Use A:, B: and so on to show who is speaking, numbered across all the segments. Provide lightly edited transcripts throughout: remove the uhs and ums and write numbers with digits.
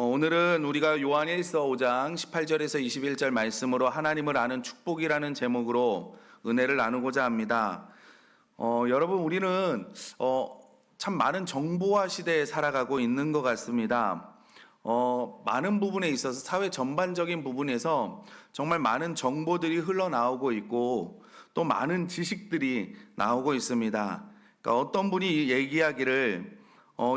A: 오늘은 우리가 요한일서 5장 18절에서 21절 말씀으로 하나님을 아는 축복이라는 제목으로 은혜를 나누고자 합니다. 여러분, 우리는 참 많은 정보화 시대에 살아가고 있는 것 같습니다. 많은 부분에 있어서 사회 전반적인 부분에서 정말 많은 정보들이 흘러나오고 있고 또 많은 지식들이 나오고 있습니다. 그러니까 어떤 분이 얘기하기를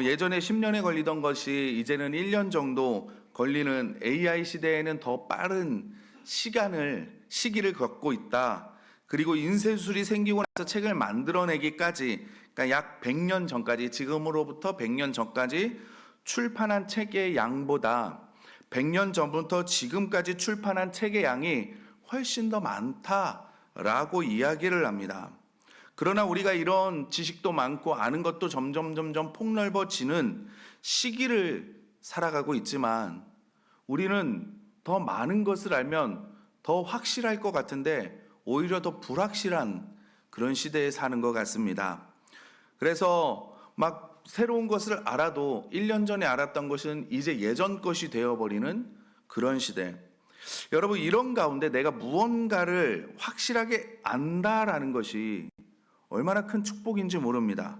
A: 예전에 10년에 걸리던 것이 이제는 1년 정도 걸리는 AI 시대에는 더 빠른 시기를 겪고 있다. 그리고 인쇄술이 생기고 나서 책을 만들어내기까지, 그러니까 약 100년 전까지, 지금으로부터 100년 전까지 출판한 책의 양보다 100년 전부터 지금까지 출판한 책의 양이 훨씬 더 많다라고 이야기를 합니다. 그러나 우리가 이런 지식도 많고 아는 것도 점점 폭넓어지는 시기를 살아가고 있지만 우리는 더 많은 것을 알면 더 확실할 것 같은데 오히려 더 불확실한 그런 시대에 사는 것 같습니다. 그래서 막 새로운 것을 알아도 1년 전에 알았던 것은 이제 예전 것이 되어버리는 그런 시대. 여러분, 이런 가운데 내가 무언가를 확실하게 안다라는 것이 얼마나 큰 축복인지 모릅니다.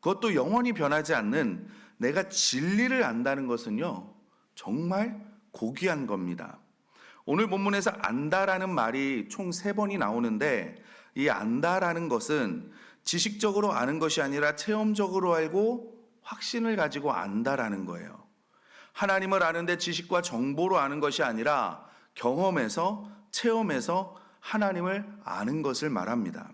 A: 그것도 영원히 변하지 않는 내가 진리를 안다는 것은요, 정말 고귀한 겁니다. 오늘 본문에서 안다라는 말이 총 3번이 나오는데 이 안다라는 것은 지식적으로 아는 것이 아니라 체험적으로 알고 확신을 가지고 안다라는 거예요. 하나님을 아는데 지식과 정보로 아는 것이 아니라 경험에서, 체험에서 하나님을 아는 것을 말합니다.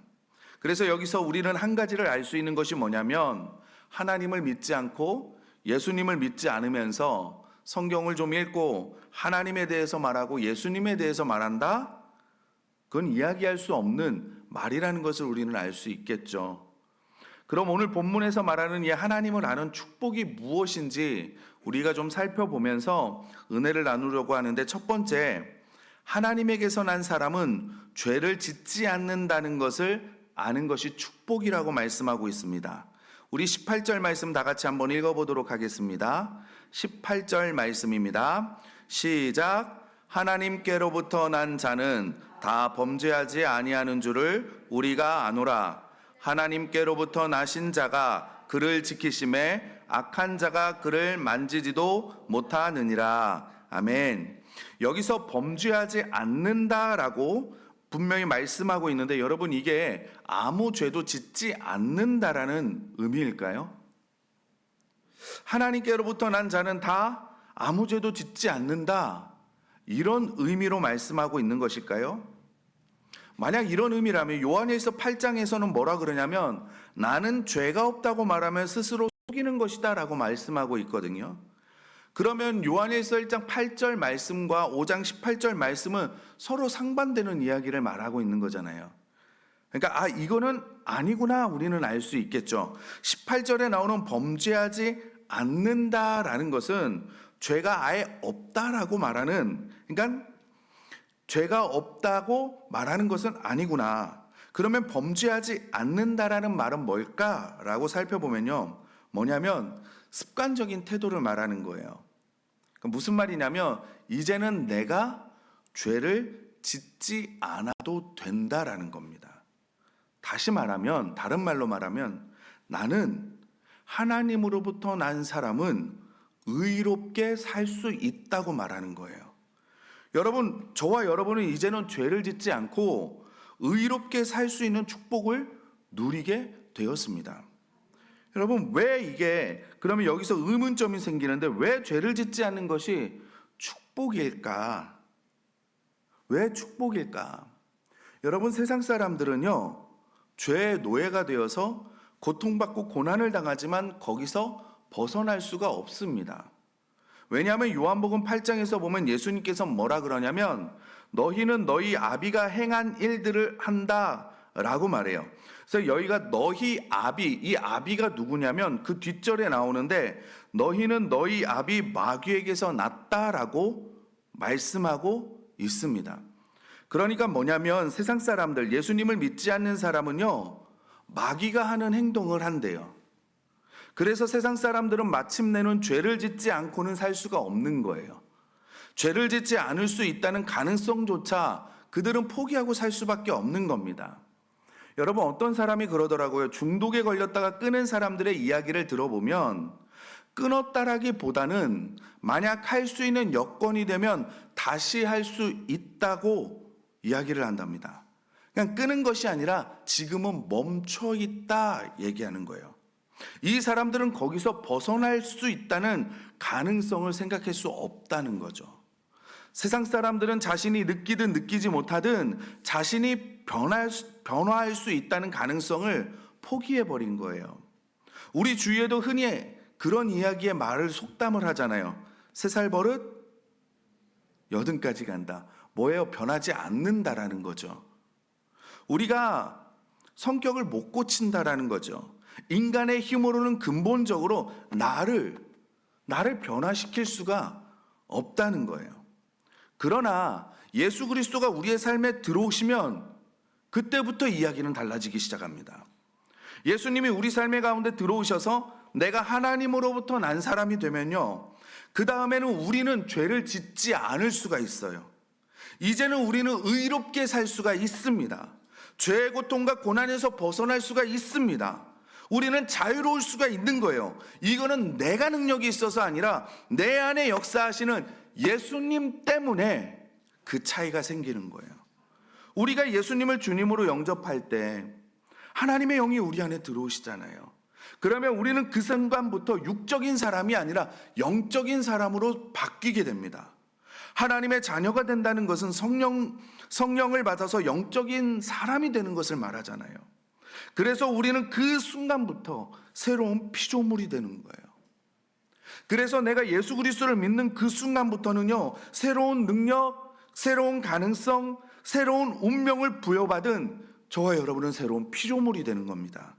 A: 그래서 여기서 우리는 한 가지를 알 수 있는 것이 뭐냐면 하나님을 믿지 않고 예수님을 믿지 않으면서 성경을 좀 읽고 하나님에 대해서 말하고 예수님에 대해서 말한다? 그건 이야기할 수 없는 말이라는 것을 우리는 알 수 있겠죠. 그럼 오늘 본문에서 말하는 이 하나님을 아는 축복이 무엇인지 우리가 좀 살펴보면서 은혜를 나누려고 하는데, 첫 번째, 하나님에게서 난 사람은 죄를 짓지 않는다는 것을 아는 것이 축복이라고 말씀하고 있습니다. 우리 18절 말씀 다 같이 한번 읽어보도록 하겠습니다. 18절 말씀입니다. 시작. 하나님께로부터 난 자는 다 범죄하지 아니하는 줄을 우리가 아노라. 하나님께로부터 나신 자가 그를 지키심에 악한 자가 그를 만지지도 못하느니라. 아멘. 여기서 범죄하지 않는다라고 분명히 말씀하고 있는데, 여러분, 이게 아무 죄도 짓지 않는다라는 의미일까요? 하나님께로부터 난 자는 다 아무 죄도 짓지 않는다, 이런 의미로 말씀하고 있는 것일까요? 만약 이런 의미라면 요한일서 8장에서는 뭐라 그러냐면 나는 죄가 없다고 말하면 스스로 속이는 것이다 라고 말씀하고 있거든요. 그러면 요한일서 1장 8절 말씀과 5장 18절 말씀은 서로 상반되는 이야기를 말하고 있는 거잖아요. 그러니까 이거는 아니구나 우리는 알 수 있겠죠. 18절에 나오는 범죄하지 않는다라는 것은 죄가 아예 없다라고 말하는, 그러니까 죄가 없다고 말하는 것은 아니구나. 그러면 범죄하지 않는다라는 말은 뭘까라고 살펴보면요, 뭐냐면 습관적인 태도를 말하는 거예요. 무슨 말이냐면 이제는 내가 죄를 짓지 않아도 된다라는 겁니다. 다시 말하면, 다른 말로 말하면 나는 하나님으로부터 난 사람은 의롭게 살 수 있다고 말하는 거예요. 여러분, 저와 여러분은 이제는 죄를 짓지 않고 의롭게 살 수 있는 축복을 누리게 되었습니다. 여러분, 왜 이게, 그러면 여기서 의문점이 생기는데 왜 죄를 짓지 않는 것이 축복일까? 왜 축복일까? 여러분, 세상 사람들은요, 죄의 노예가 되어서 고통받고 고난을 당하지만 거기서 벗어날 수가 없습니다. 왜냐하면 요한복음 8장에서 보면 예수님께서 뭐라 그러냐면 너희는 너희 아비가 행한 일들을 한다 라고 말해요. 그래서 여기가 너희 아비, 이 아비가 누구냐면 그 뒷절에 나오는데 너희는 너희 아비 마귀에게서 났다라고 말씀하고 있습니다. 그러니까 뭐냐면 세상 사람들, 예수님을 믿지 않는 사람은요, 마귀가 하는 행동을 한대요. 그래서 세상 사람들은 마침내는 죄를 짓지 않고는 살 수가 없는 거예요. 죄를 짓지 않을 수 있다는 가능성조차 그들은 포기하고 살 수밖에 없는 겁니다. 여러분, 어떤 사람이 그러더라고요. 중독에 걸렸다가 끊은 사람들의 이야기를 들어보면 끊었다라기보다는 만약 할 수 있는 여건이 되면 다시 할 수 있다고 이야기를 한답니다. 그냥 끊은 것이 아니라 지금은 멈춰 있다 얘기하는 거예요. 이 사람들은 거기서 벗어날 수 있다는 가능성을 생각할 수 없다는 거죠. 세상 사람들은 자신이 느끼든 느끼지 못하든 자신이 변화할 수 있다는 가능성을 포기해버린 거예요. 우리 주위에도 흔히 그런 이야기의 말을 속담을 하잖아요. 3살 버릇 80까지 간다. 뭐예요? 변하지 않는다라는 거죠. 우리가 성격을 못 고친다라는 거죠. 인간의 힘으로는 근본적으로 나를 변화시킬 수가 없다는 거예요. 그러나 예수 그리스도가 우리의 삶에 들어오시면 그때부터 이야기는 달라지기 시작합니다. 예수님이 우리 삶의 가운데 들어오셔서 내가 하나님으로부터 난 사람이 되면요, 그 다음에는 우리는 죄를 짓지 않을 수가 있어요. 이제는 우리는 의롭게 살 수가 있습니다. 죄의 고통과 고난에서 벗어날 수가 있습니다. 우리는 자유로울 수가 있는 거예요. 이거는 내가 능력이 있어서 아니라 내 안에 역사하시는 예수님 때문에 그 차이가 생기는 거예요. 우리가 예수님을 주님으로 영접할 때 하나님의 영이 우리 안에 들어오시잖아요. 그러면 우리는 그 순간부터 육적인 사람이 아니라 영적인 사람으로 바뀌게 됩니다. 하나님의 자녀가 된다는 것은 성령을 받아서 영적인 사람이 되는 것을 말하잖아요. 그래서 우리는 그 순간부터 새로운 피조물이 되는 거예요. 그래서 내가 예수 그리스도를 믿는 그 순간부터는요, 새로운 능력, 새로운 가능성, 새로운 운명을 부여받은 저와 여러분은 새로운 피조물이 되는 겁니다.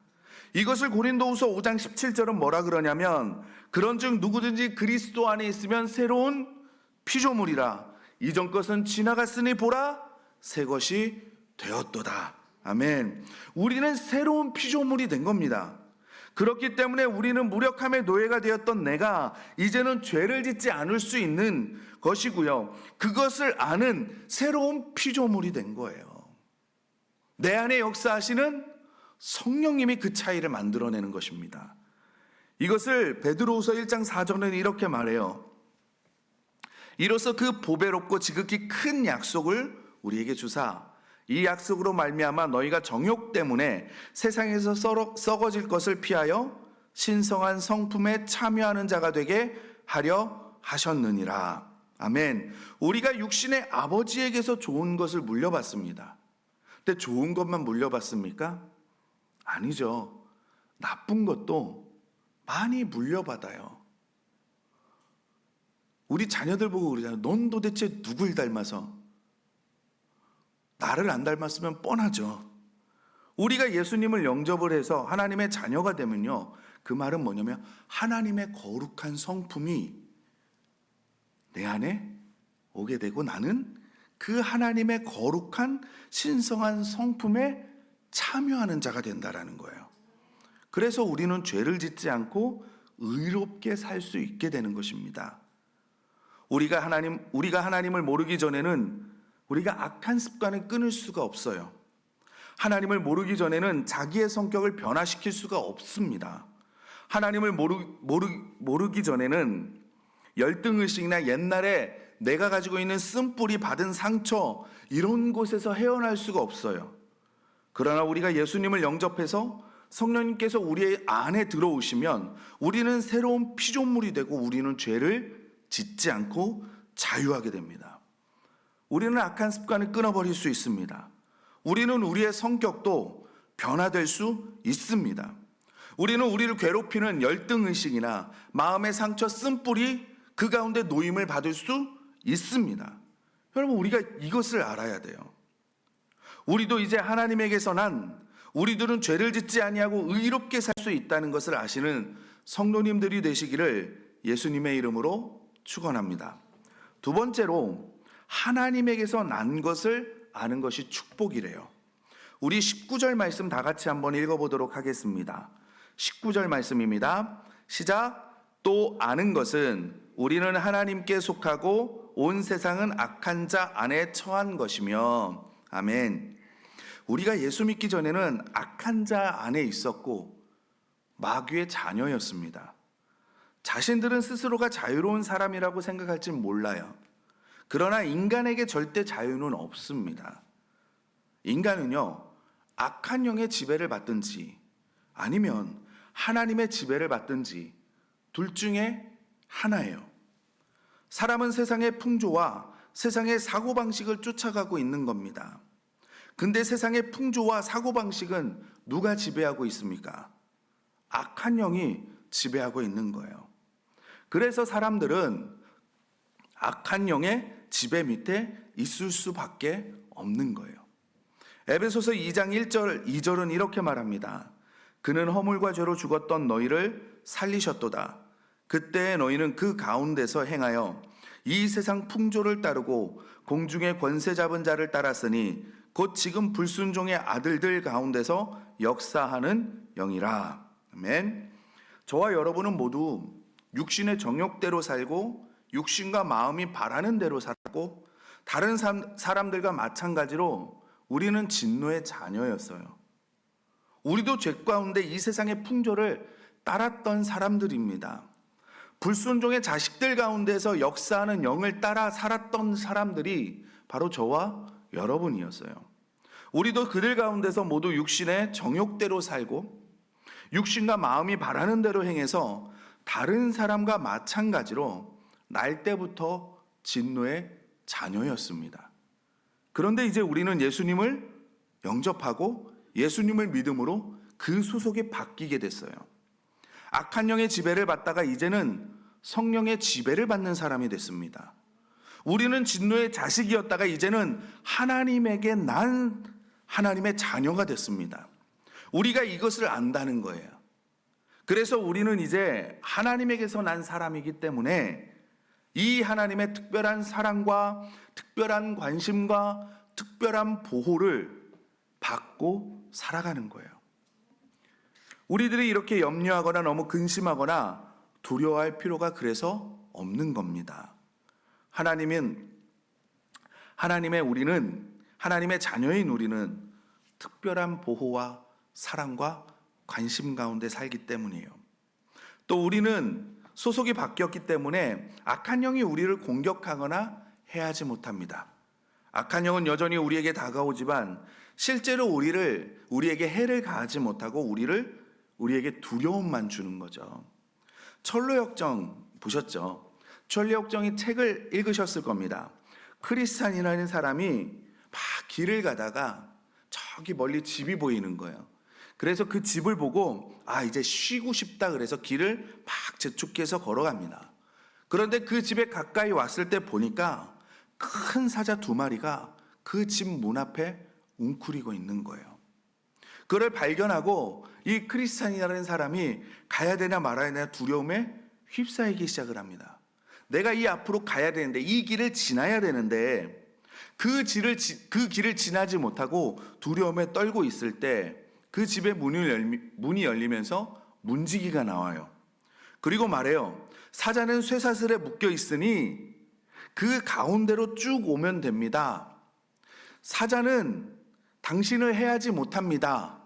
A: 이것을 고린도후서 5장 17절은 뭐라 그러냐면, 그런즉 누구든지 그리스도 안에 있으면 새로운 피조물이라. 이전 것은 지나갔으니 보라 새 것이 되었도다. 아멘. 우리는 새로운 피조물이 된 겁니다. 그렇기 때문에 우리는 무력함의 노예가 되었던 내가 이제는 죄를 짓지 않을 수 있는 것이고요, 그것을 아는 새로운 피조물이 된 거예요. 내 안에 역사하시는 성령님이 그 차이를 만들어내는 것입니다. 이것을 베드로후서 1장 4절은 이렇게 말해요. 이로써 그 보배롭고 지극히 큰 약속을 우리에게 주사 이 약속으로 말미암아 너희가 정욕 때문에 세상에서 썩어질 것을 피하여 신성한 성품에 참여하는 자가 되게 하려 하셨느니라. 아멘. 우리가 육신의 아버지에게서 좋은 것을 물려받습니다. 근데 좋은 것만 물려받습니까? 아니죠. 나쁜 것도 많이 물려받아요. 우리 자녀들 보고 그러잖아요. 넌 도대체 누굴 닮아서? 나를 안 닮았으면 뻔하죠. 우리가 예수님을 영접을 해서 하나님의 자녀가 되면요, 그 말은 뭐냐면 하나님의 거룩한 성품이 내 안에 오게 되고 나는 그 하나님의 거룩한 신성한 성품에 참여하는 자가 된다라는 거예요. 그래서 우리는 죄를 짓지 않고 의롭게 살 수 있게 되는 것입니다. 우리가 하나님을 모르기 전에는 우리가 악한 습관을 끊을 수가 없어요. 하나님을 모르기 전에는 자기의 성격을 변화시킬 수가 없습니다. 하나님을 모르기 전에는 열등의식이나 옛날에 내가 가지고 있는 쓴뿌리 받은 상처 이런 곳에서 헤어날 수가 없어요. 그러나 우리가 예수님을 영접해서 성령님께서 우리 안에 들어오시면 우리는 새로운 피조물이 되고 우리는 죄를 짓지 않고 자유하게 됩니다. 우리는 악한 습관을 끊어버릴 수 있습니다. 우리는 우리의 성격도 변화될 수 있습니다. 우리는 우리를 괴롭히는 열등의식이나 마음의 상처 쓴뿌리 그 가운데 노임을 받을 수 있습니다. 여러분, 우리가 이것을 알아야 돼요. 우리도 이제 하나님에게서 난 우리들은 죄를 짓지 아니하고 의롭게 살 수 있다는 것을 아시는 성도님들이 되시기를 예수님의 이름으로 축원합니다. 두 번째로 하나님에게서 난 것을 아는 것이 축복이래요. 우리 19절 말씀 다 같이 한번 읽어보도록 하겠습니다. 19절 말씀입니다. 시작. 또 아는 것은 우리는 하나님께 속하고 온 세상은 악한 자 안에 처한 것이며. 아멘. 우리가 예수 믿기 전에는 악한 자 안에 있었고 마귀의 자녀였습니다. 자신들은 스스로가 자유로운 사람이라고 생각할지 몰라요. 그러나 인간에게 절대 자유는 없습니다. 인간은요, 악한 영의 지배를 받든지 아니면 하나님의 지배를 받든지 둘 중에 하나예요. 사람은 세상의 풍조와 세상의 사고방식을 쫓아가고 있는 겁니다. 근데 세상의 풍조와 사고방식은 누가 지배하고 있습니까? 악한 영이 지배하고 있는 거예요. 그래서 사람들은 악한 영의 지배 밑에 있을 수밖에 없는 거예요. 에베소서 2장 1절 2절은 이렇게 말합니다. 그는 허물과 죄로 죽었던 너희를 살리셨도다. 그때 너희는 그 가운데서 행하여 이 세상 풍조를 따르고 공중의 권세 잡은 자를 따랐으니 곧 지금 불순종의 아들들 가운데서 역사하는 영이라. 아멘. 저와 여러분은 모두 육신의 정욕대로 살고 육신과 마음이 바라는 대로 살고 다른 사람들과 마찬가지로 우리는 진노의 자녀였어요. 우리도 죄 가운데 이 세상의 풍조를 따랐던 사람들입니다. 불순종의 자식들 가운데서 역사하는 영을 따라 살았던 사람들이 바로 저와 여러분이었어요. 우리도 그들 가운데서 모두 육신의 정욕대로 살고 육신과 마음이 바라는 대로 행해서 다른 사람과 마찬가지로 날 때부터 진노의 자녀였습니다. 그런데 이제 우리는 예수님을 영접하고 예수님을 믿음으로 그 소속이 바뀌게 됐어요. 악한 영의 지배를 받다가 이제는 성령의 지배를 받는 사람이 됐습니다. 우리는 진노의 자식이었다가 이제는 하나님에게 난 하나님의 자녀가 됐습니다. 우리가 이것을 안다는 거예요. 그래서 우리는 이제 하나님에게서 난 사람이기 때문에 이 하나님의 특별한 사랑과 특별한 관심과 특별한 보호를 받고 살아가는 거예요. 우리들이 이렇게 염려하거나 너무 근심하거나 두려워할 필요가 그래서 없는 겁니다. 하나님의 자녀인 우리는 특별한 보호와 사랑과 관심 가운데 살기 때문이에요. 또 우리는 소속이 바뀌었기 때문에 악한 영이 우리를 공격하거나 해하지 못합니다. 악한 영은 여전히 우리에게 다가오지만 실제로 우리에게 해를 가하지 못하고 우리에게 두려움만 주는 거죠. 철로역정 보셨죠? 철로역정이 책을 읽으셨을 겁니다. 크리스찬이라는 사람이 막 길을 가다가 저기 멀리 집이 보이는 거예요. 그래서 그 집을 보고 이제 쉬고 싶다 그래서 길을 막 재촉해서 걸어갑니다. 그런데 그 집에 가까이 왔을 때 보니까 큰 사자 2마리가 그 집 문 앞에 웅크리고 있는 거예요. 그걸 발견하고 이 크리스찬이라는 사람이 가야 되나 말아야 되나 두려움에 휩싸이기 시작을 합니다. 내가 이 앞으로 가야 되는데 이 길을 지나야 되는데 그 길을 지나지 못하고 두려움에 떨고 있을 때 그 집의 문이 열리면서 문지기가 나와요. 그리고 말해요. 사자는 쇠사슬에 묶여 있으니 그 가운데로 쭉 오면 됩니다. 사자는 당신을 해하지 못합니다.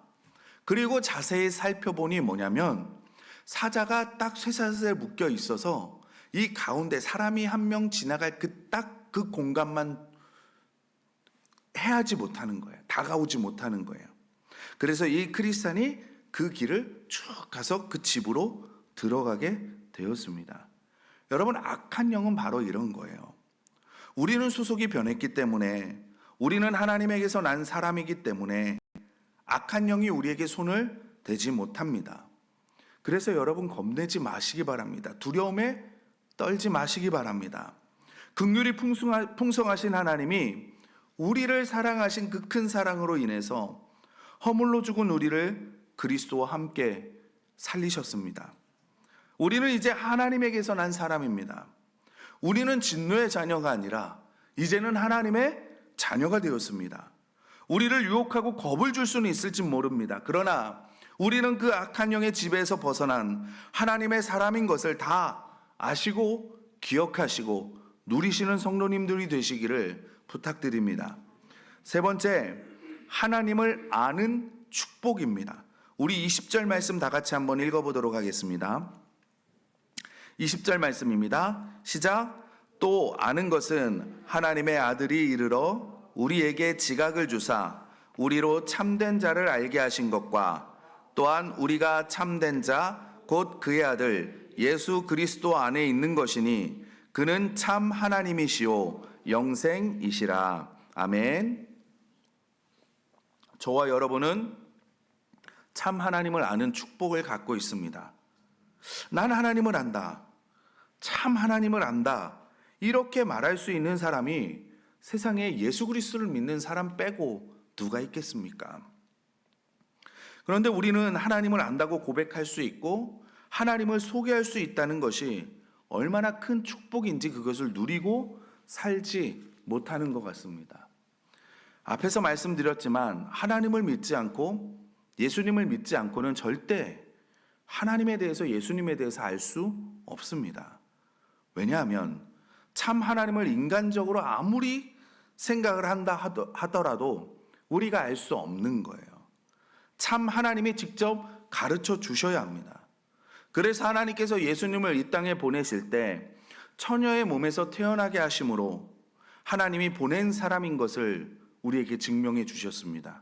A: 그리고 자세히 살펴보니 뭐냐면 사자가 딱 쇠사슬에 묶여 있어서 이 가운데 사람이 한 명 지나갈 그 공간만 해하지 못하는 거예요. 다가오지 못하는 거예요. 그래서 이 크리스찬이 그 길을 쭉 가서 그 집으로 들어가게 되었습니다. 여러분, 악한 영은 바로 이런 거예요. 우리는 소속이 변했기 때문에, 우리는 하나님에게서 난 사람이기 때문에 악한 영이 우리에게 손을 대지 못합니다. 그래서 여러분, 겁내지 마시기 바랍니다. 두려움에 떨지 마시기 바랍니다. 긍휼이 풍성하신 하나님이 우리를 사랑하신 그 큰 사랑으로 인해서 허물로 죽은 우리를 그리스도와 함께 살리셨습니다. 우리는 이제 하나님에게서 난 사람입니다. 우리는 진노의 자녀가 아니라 이제는 하나님의 자녀가 되었습니다. 우리를 유혹하고 겁을 줄 수는 있을지 모릅니다. 그러나 우리는 그 악한 영의 지배에서 벗어난 하나님의 사람인 것을 다 아시고 기억하시고 누리시는 성도님들이 되시기를 부탁드립니다. 세 번째, 하나님을 아는 축복입니다. 우리 20절 말씀 다 같이 한번 읽어보도록 하겠습니다. 20절 말씀입니다. 시작. 또 아는 것은 하나님의 아들이 이르러 우리에게 지각을 주사 우리로 참된 자를 알게 하신 것과 또한 우리가 참된 자 곧 그의 아들 예수 그리스도 안에 있는 것이니 그는 참 하나님이시오 영생이시라. 아멘. 저와 여러분은 참 하나님을 아는 축복을 갖고 있습니다. 난 하나님을 안다. 참 하나님을 안다. 이렇게 말할 수 있는 사람이 세상에 예수 그리스도를 믿는 사람 빼고 누가 있겠습니까? 그런데 우리는 하나님을 안다고 고백할 수 있고 하나님을 소개할 수 있다는 것이 얼마나 큰 축복인지 그것을 누리고 살지 못하는 것 같습니다. 앞에서 말씀드렸지만 하나님을 믿지 않고 예수님을 믿지 않고는 절대 하나님에 대해서 예수님에 대해서 알 수 없습니다. 왜냐하면 참 하나님을 인간적으로 아무리 생각을 한다 하더라도 우리가 알 수 없는 거예요. 참 하나님이 직접 가르쳐 주셔야 합니다. 그래서 하나님께서 예수님을 이 땅에 보내실 때 처녀의 몸에서 태어나게 하심으로 하나님이 보낸 사람인 것을 우리에게 증명해 주셨습니다.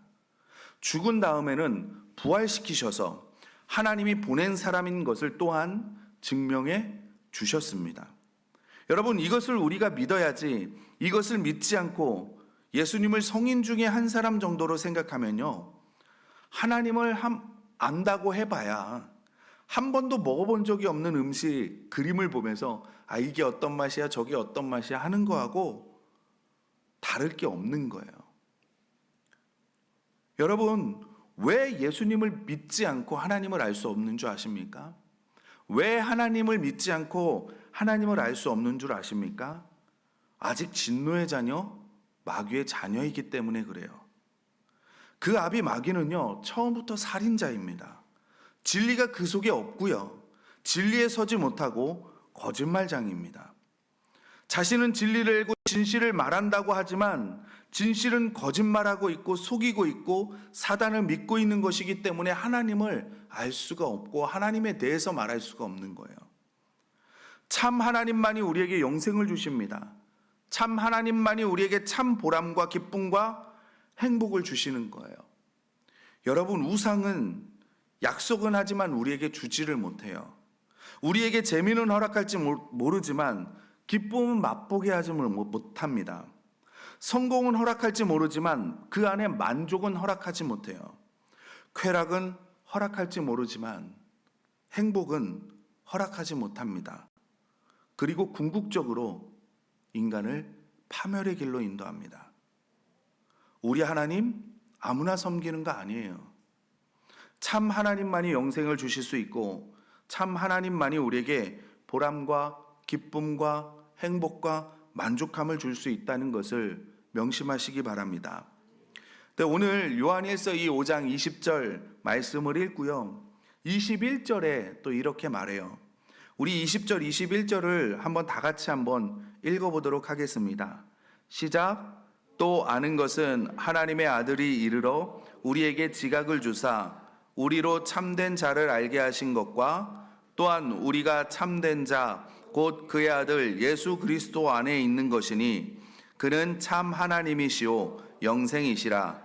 A: 죽은 다음에는 부활시키셔서 하나님이 보낸 사람인 것을 또한 증명해 주셨습니다. 여러분, 이것을 우리가 믿어야지, 이것을 믿지 않고 예수님을 성인 중에 한 사람 정도로 생각하면요, 하나님을 안다고 해봐야 한 번도 먹어본 적이 없는 음식 그림을 보면서 아, 이게 어떤 맛이야 저게 어떤 맛이야 하는 거하고 다를 게 없는 거예요. 여러분, 왜 예수님을 믿지 않고 하나님을 알 수 없는 줄 아십니까? 왜 하나님을 믿지 않고 하나님을 알 수 없는 줄 아십니까? 아직 진노의 자녀, 마귀의 자녀이기 때문에 그래요. 그 아비 마귀는요, 처음부터 살인자입니다. 진리가 그 속에 없고요, 진리에 서지 못하고 거짓말장입니다. 자신은 진리를 알고 진실을 말한다고 하지만 진실은 거짓말하고 있고 속이고 있고 사단을 믿고 있는 것이기 때문에 하나님을 알 수가 없고 하나님에 대해서 말할 수가 없는 거예요. 참 하나님만이 우리에게 영생을 주십니다. 참 하나님만이 우리에게 참 보람과 기쁨과 행복을 주시는 거예요. 여러분, 우상은 약속은 하지만 우리에게 주지를 못해요. 우리에게 재미는 허락할지 모르지만 기쁨은 맛보게 하지 못합니다. 성공은 허락할지 모르지만 그 안에 만족은 허락하지 못해요. 쾌락은 허락할지 모르지만 행복은 허락하지 못합니다. 그리고 궁극적으로 인간을 파멸의 길로 인도합니다. 우리 하나님 아무나 섬기는 거 아니에요. 참 하나님만이 영생을 주실 수 있고 참 하나님만이 우리에게 보람과 기쁨과 행복과 만족함을 줄 수 있다는 것을 명심하시기 바랍니다. 오늘 요한일서 이 5장 20절 말씀을 읽고요, 21절에 또 이렇게 말해요. 우리 20절 21절을 한번 다 같이 한번 읽어보도록 하겠습니다. 시작. 또 아는 것은 하나님의 아들이 이르러 우리에게 지각을 주사 우리로 참된 자를 알게 하신 것과 또한 우리가 참된 자 곧 그의 아들 예수 그리스도 안에 있는 것이니 그는 참 하나님이시오 영생이시라.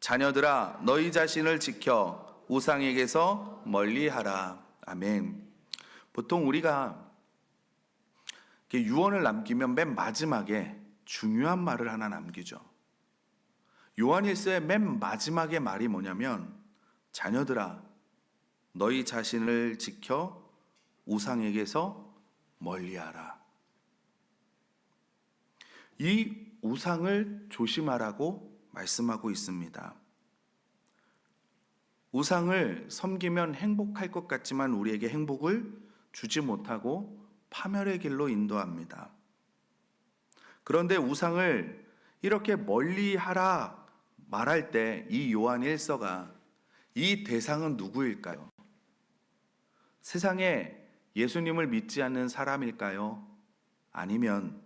A: 자녀들아, 너희 자신을 지켜 우상에게서 멀리하라. 아멘. 보통 우리가 유언을 남기면 맨 마지막에 중요한 말을 하나 남기죠. 요한일서의 맨 마지막의 말이 뭐냐면, 자녀들아, 너희 자신을 지켜 우상에게서 멀리하라. 이 우상을 조심하라고 말씀하고 있습니다. 우상을 섬기면 행복할 것 같지만 우리에게 행복을 주지 못하고 파멸의 길로 인도합니다. 그런데 우상을 이렇게 멀리하라 말할 때 이 요한 1서가 이 대상은 누구일까요? 세상에 예수님을 믿지 않는 사람일까요? 아니면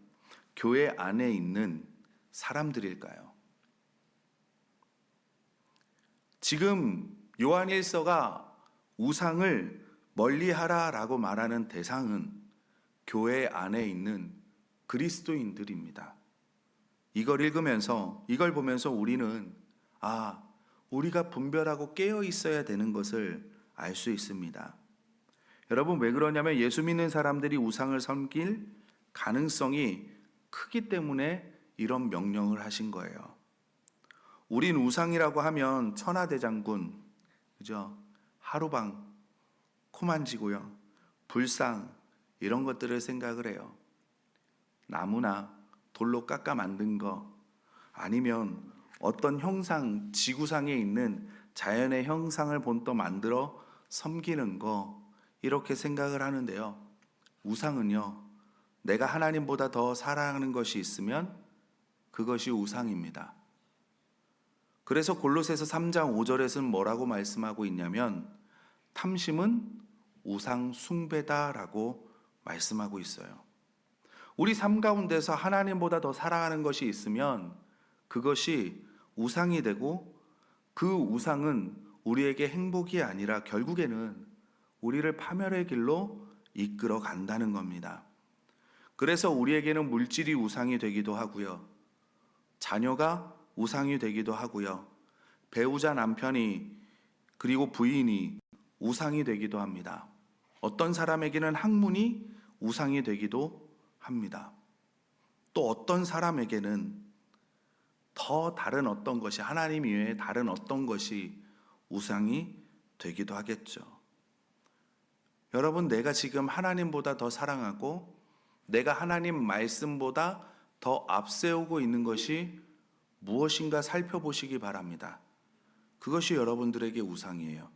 A: 교회 안에 있는 사람들일까요? 지금 요한일서가 우상을 멀리하라라고 말하는 대상은 교회 안에 있는 그리스도인들입니다. 이걸 읽으면서, 이걸 보면서 우리는 우리가 분별하고 깨어 있어야 되는 것을 알 수 있습니다. 여러분, 왜 그러냐면 예수 믿는 사람들이 우상을 섬길 가능성이 크기 때문에 이런 명령을 하신 거예요. 우린 우상이라고 하면 천하대장군, 그죠? 하루방, 코 만지고요. 불상, 이런 것들을 생각을 해요. 나무나 돌로 깎아 만든 거, 아니면 어떤 형상, 지구상에 있는 자연의 형상을 본떠 만들어 섬기는 거, 이렇게 생각을 하는데요. 우상은요, 내가 하나님보다 더 사랑하는 것이 있으면 그것이 우상입니다. 그래서 골로새서 3장 5절에서는 뭐라고 말씀하고 있냐면 탐심은 우상 숭배다라고 말씀하고 있어요. 우리 삶 가운데서 하나님보다 더 사랑하는 것이 있으면 그것이 우상이 되고, 그 우상은 우리에게 행복이 아니라 결국에는 우리를 파멸의 길로 이끌어 간다는 겁니다. 그래서 우리에게는 물질이 우상이 되기도 하고요. 자녀가 우상이 되기도 하고요. 배우자 남편이, 그리고 부인이 우상이 되기도 합니다. 어떤 사람에게는 학문이 우상이 되기도 합니다. 또 어떤 사람에게는 더 다른 어떤 것이, 하나님 이외에 다른 어떤 것이 우상이 되기도 하겠죠. 여러분, 내가 지금 하나님보다 더 사랑하고 내가 하나님 말씀보다 더 앞세우고 있는 것이 무엇인가 살펴보시기 바랍니다. 그것이 여러분들에게 우상이에요.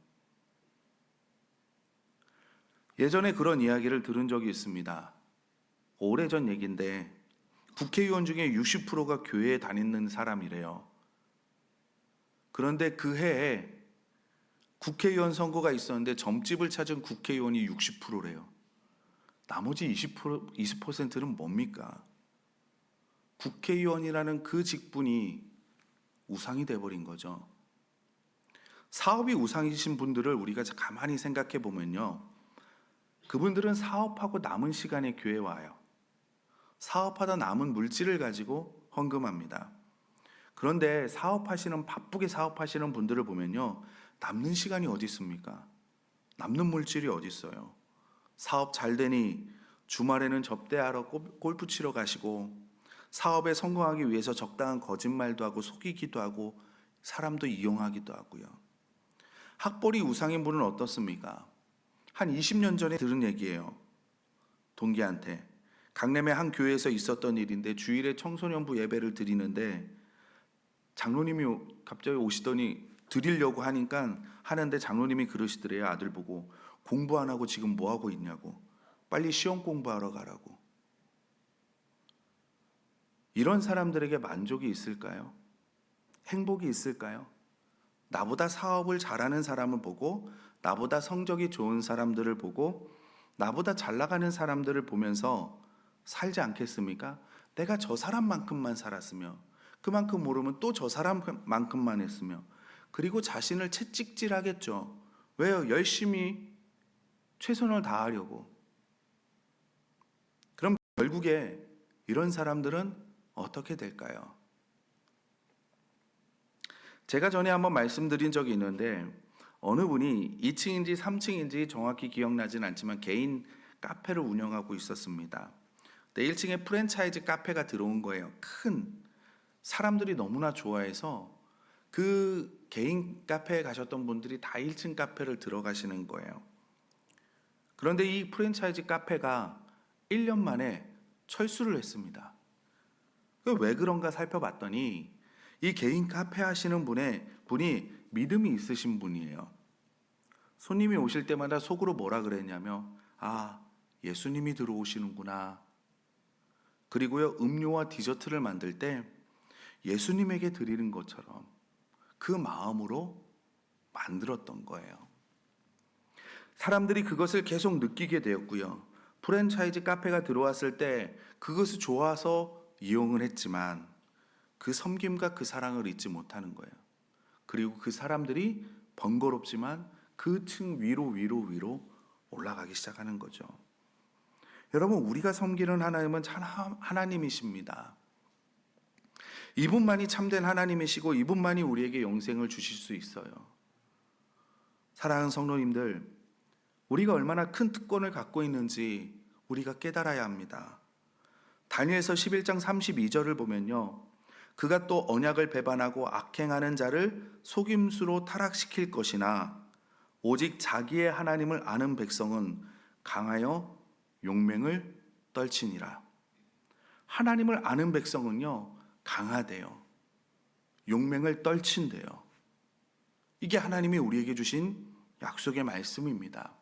A: 예전에 그런 이야기를 들은 적이 있습니다. 오래전 얘기인데 국회의원 중에 60%가 교회에 다니는 사람이래요. 그런데 그 해에 국회의원 선거가 있었는데 점집을 찾은 국회의원이 60%래요. 나머지 20%는 뭡니까? 국회의원이라는 그 직분이 우상이 돼버린 거죠. 사업이 우상이신 분들을 우리가 가만히 생각해 보면요, 그분들은 사업하고 남은 시간에 교회 와요. 사업하다 남은 물질을 가지고 헌금합니다. 그런데 바쁘게 사업하시는 분들을 보면요, 남는 시간이 어디 있습니까? 남는 물질이 어디 있어요? 사업 잘 되니 주말에는 접대하러 골프 치러 가시고, 사업에 성공하기 위해서 적당한 거짓말도 하고 속이기도 하고 사람도 이용하기도 하고요. 학벌이 우상인 분은 어떻습니까? 한 20년 전에 들은 얘기예요. 동기한테. 강남의 한 교회에서 있었던 일인데 주일에 청소년부 예배를 드리는데 장로님이 갑자기 오시더니 드리려고 하는데 장로님이 그러시더래요. 아들 보고, 공부 안 하고 지금 뭐 하고 있냐고. 빨리 시험 공부하러 가라고. 이런 사람들에게 만족이 있을까요? 행복이 있을까요? 나보다 사업을 잘하는 사람을 보고, 나보다 성적이 좋은 사람들을 보고, 나보다 잘 나가는 사람들을 보면서 살지 않겠습니까? 내가 저 사람만큼만 살았으며, 그만큼 모르면 또 저 사람만큼만 했으며, 그리고 자신을 채찍질하겠죠. 왜요? 열심히 최선을 다하려고. 그럼 결국에 이런 사람들은 어떻게 될까요? 제가 전에 한번 말씀드린 적이 있는데, 어느 분이 2층인지 3층인지 정확히 기억나진 않지만 개인 카페를 운영하고 있었습니다. 1층에 프랜차이즈 카페가 들어온 거예요. 큰, 사람들이 너무나 좋아해서 그 개인 카페에 가셨던 분들이 다 1층 카페를 들어가시는 거예요. 그런데 이 프랜차이즈 카페가 1년 만에 철수를 했습니다. 왜 그런가 살펴봤더니 이 개인 카페 하시는 분이 믿음이 있으신 분이에요. 손님이 오실 때마다 속으로 뭐라 그랬냐면, 예수님이 들어오시는구나. 그리고요, 음료와 디저트를 만들 때 예수님에게 드리는 것처럼 그 마음으로 만들었던 거예요. 사람들이 그것을 계속 느끼게 되었고요. 프랜차이즈 카페가 들어왔을 때 그것을 좋아서 이용을 했지만 그 섬김과 그 사랑을 잊지 못하는 거예요. 그리고 그 사람들이 번거롭지만 그 층 위로 올라가기 시작하는 거죠. 여러분, 우리가 섬기는 하나님은 참 하나님이십니다. 이분만이 참된 하나님이시고 이분만이 우리에게 영생을 주실 수 있어요. 사랑하는 성도님들, 우리가 얼마나 큰 특권을 갖고 있는지 우리가 깨달아야 합니다. 다니엘서 11장 32절을 보면요, 그가 또 언약을 배반하고 악행하는 자를 속임수로 타락시킬 것이나 오직 자기의 하나님을 아는 백성은 강하여 용맹을 떨치니라. 하나님을 아는 백성은요, 강하대요. 용맹을 떨친대요. 이게 하나님이 우리에게 주신 약속의 말씀입니다.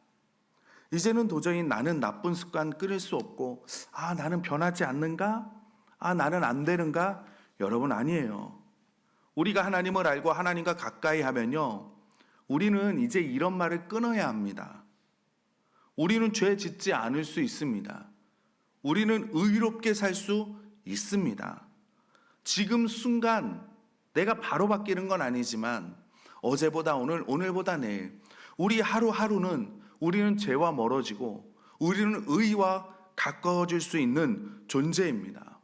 A: 이제는 도저히 나는 나쁜 습관 끊을 수 없고, 나는 변하지 않는가? 나는 안 되는가? 여러분, 아니에요. 우리가 하나님을 알고 하나님과 가까이 하면요, 우리는 이제 이런 말을 끊어야 합니다. 우리는 죄 짓지 않을 수 있습니다. 우리는 의롭게 살 수 있습니다. 지금 순간 내가 바로 바뀌는 건 아니지만 어제보다 오늘, 오늘보다 내일, 우리 하루하루는 우리는 죄와 멀어지고 우리는 의와 가까워질 수 있는 존재입니다.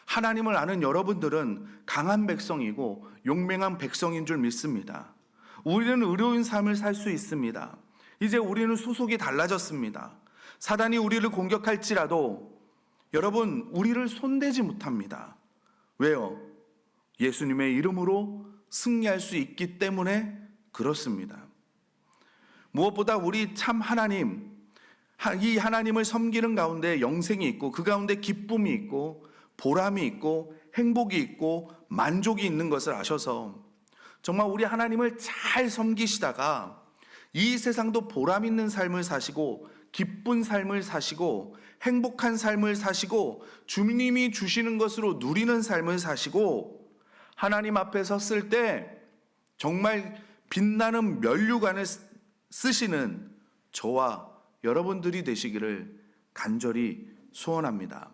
A: 하나님을 아는 여러분들은 강한 백성이고 용맹한 백성인 줄 믿습니다. 우리는 의로운 삶을 살 수 있습니다. 이제 우리는 소속이 달라졌습니다. 사단이 우리를 공격할지라도 여러분, 우리를 손대지 못합니다. 왜요? 예수님의 이름으로 승리할 수 있기 때문에 그렇습니다. 무엇보다 우리 참 하나님, 이 하나님을 섬기는 가운데 영생이 있고 그 가운데 기쁨이 있고 보람이 있고 행복이 있고 만족이 있는 것을 아셔서 정말 우리 하나님을 잘 섬기시다가 이 세상도 보람 있는 삶을 사시고 기쁜 삶을 사시고 행복한 삶을 사시고 주님이 주시는 것으로 누리는 삶을 사시고 하나님 앞에 섰을 때 정말 빛나는 면류관을 쓰시는 저와 여러분들이 되시기를 간절히 소원합니다.